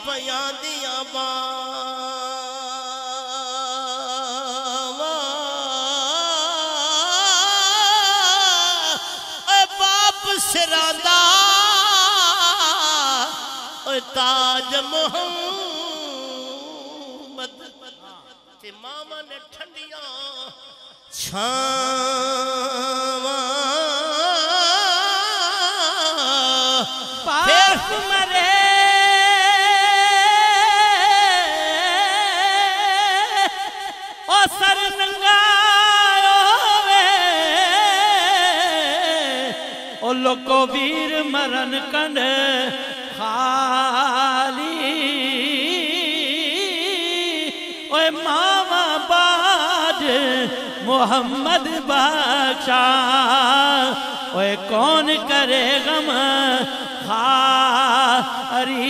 पयां दियां बावां बाप सिरांदा ताज मोहम्मद ते मामा ने ठंडियां छावां पास मरे ओ सर नंगा होवे ओ लोको वीर मरन कंड खाली ओए मामा बाज मोहम्मद बादशाह ओए कौन करे गम खारी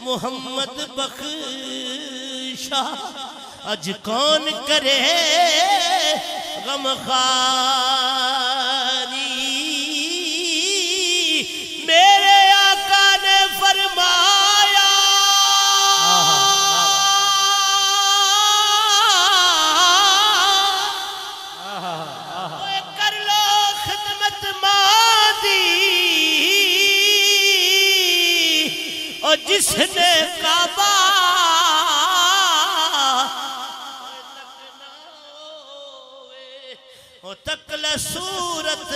मोहम्मद बख्शा अज कौन करे गम खारी मेरे आका ने फरमाया कर लो खिदमत मादी और जिसने काबा तकला सूरत